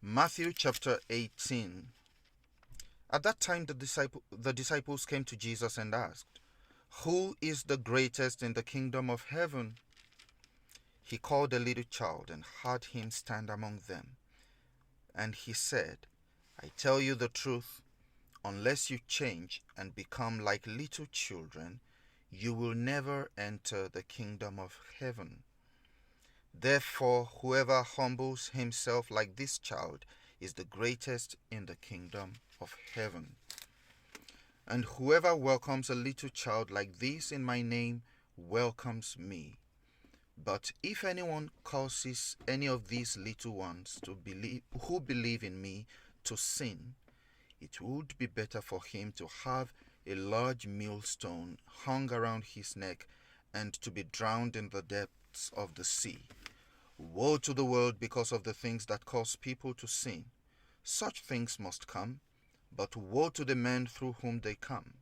Matthew chapter 18. At that time the disciples came to Jesus and asked, "Who is the greatest in the kingdom of heaven?" He called a little child and had him stand among them. And he said, "I tell you the truth, unless you change and become like little children, you will never enter the kingdom of heaven. Therefore, whoever humbles himself like this child is the greatest in the kingdom of heaven. And whoever welcomes a little child like this in my name welcomes me. But if anyone causes any of these little ones who believe in me to sin, it would be better for him to have a large millstone hung around his neck and to be drowned in the depths of the sea. Woe to the world because of the things that cause people to sin. Such things must come, but woe to the man through whom they come.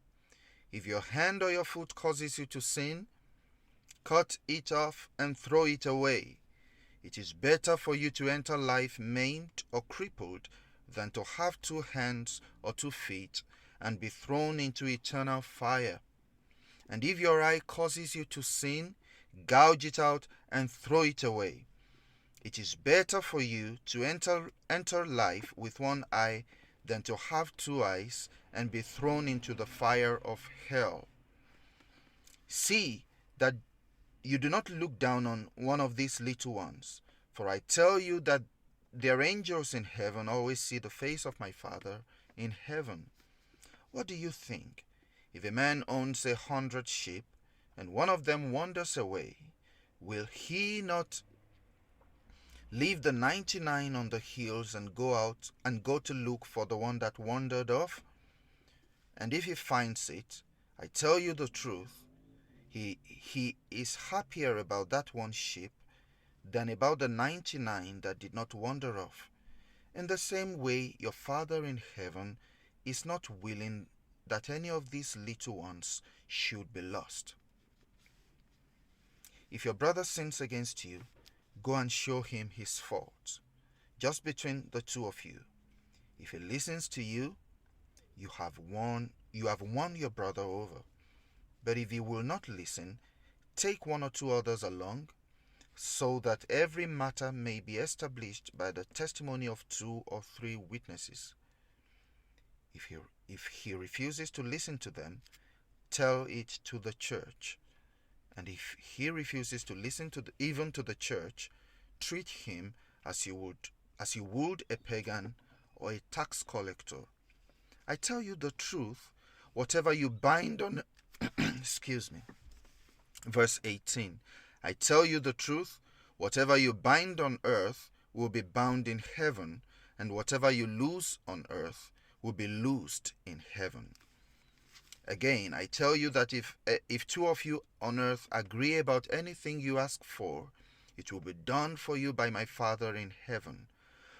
If your hand or your foot causes you to sin, cut it off and throw it away. It is better for you to enter life maimed or crippled than to have 2 hands or 2 feet and be thrown into eternal fire. And if your eye causes you to sin, gouge it out and throw it away. It is better for you to enter life with 1 eye than to have 2 eyes and be thrown into the fire of hell. See that you do not look down on one of these little ones, for I tell you that their angels in heaven always see the face of my Father in heaven. What do you think? If a man owns 100 sheep, and one of them wanders away, will he not leave the 99 on the hills and go to look for the one that wandered off? And if he finds it, I tell you the truth, he is happier about that 1 sheep than about the 99 that did not wander off. In the same way, your Father in heaven is not willing that any of these little ones should be lost. If your brother sins against you, go and show him his fault, just between the 2 of you. If he listens to you, you have won your brother over. But if he will not listen, take 1 or 2 others along, so that every matter may be established by the testimony of 2 or 3 witnesses. If he refuses to listen to them, tell it to the church. And if he refuses to listen even to the church, treat him as you would a pagan or a tax collector. I tell you the truth, whatever you bind on Verse 18. I tell you the truth, whatever you bind on earth will be bound in heaven, and whatever you loose on earth will be loosed in heaven. Again, I tell you that if 2 of you on earth agree about anything you ask for, it will be done for you by my Father in heaven.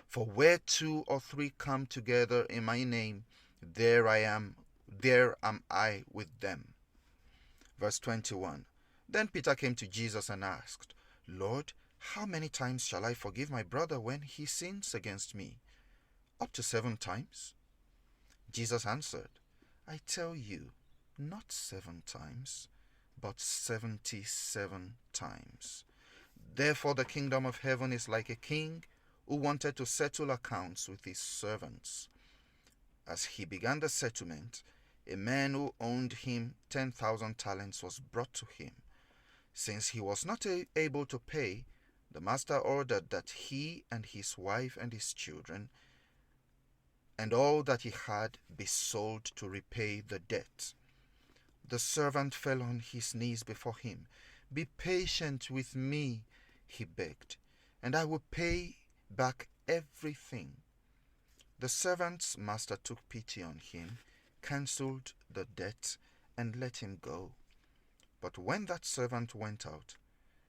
For where 2 or 3 come together in my name, there am I with them. Verse 21. Then Peter came to Jesus and asked, "Lord, how many times shall I forgive my brother when he sins against me? Up to 7 times?" Jesus answered, "I tell you, not 7 times, but 77 times. Therefore the kingdom of heaven is like a king who wanted to settle accounts with his servants. As he began the settlement, a man who owed him 10,000 talents was brought to him. Since he was not able to pay, the master ordered that he and his wife and his children and all that he had be sold to repay the debt. The servant fell on his knees before him. "Be patient with me," he begged, "and I will pay back everything." The servant's master took pity on him, cancelled the debt, and let him go. But when that servant went out,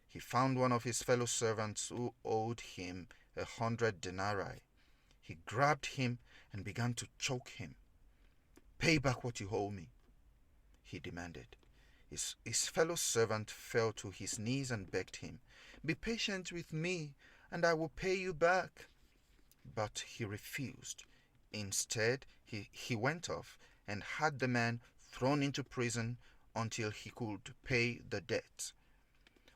he found one of his fellow servants who owed him 100 denarii. He grabbed him and began to choke him. "Pay back what you owe me," he demanded. His fellow servant fell to his knees and begged him, "Be patient with me, and I will pay you back." But he refused. Instead, he went off and had the man thrown into prison until he could pay the debt.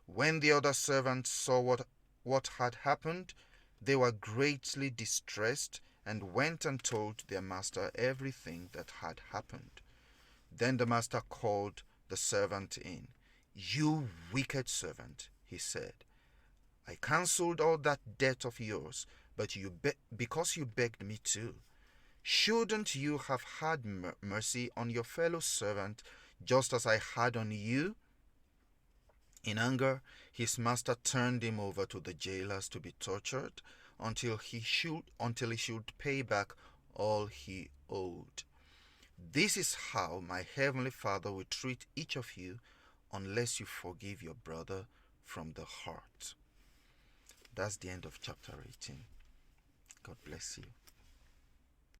When the other servants saw what had happened, they were greatly distressed and went and told their master everything that had happened. Then the master called the servant in. "You wicked servant," he said. "I cancelled all that debt of yours, but because you begged me to. Shouldn't you have had mercy on your fellow servant just as I had on you?" In anger, his master turned him over to the jailers to be tortured until he should pay back all he owed. This is how my heavenly Father will treat each of you unless you forgive your brother from the heart. That's the end of chapter 18. God bless you.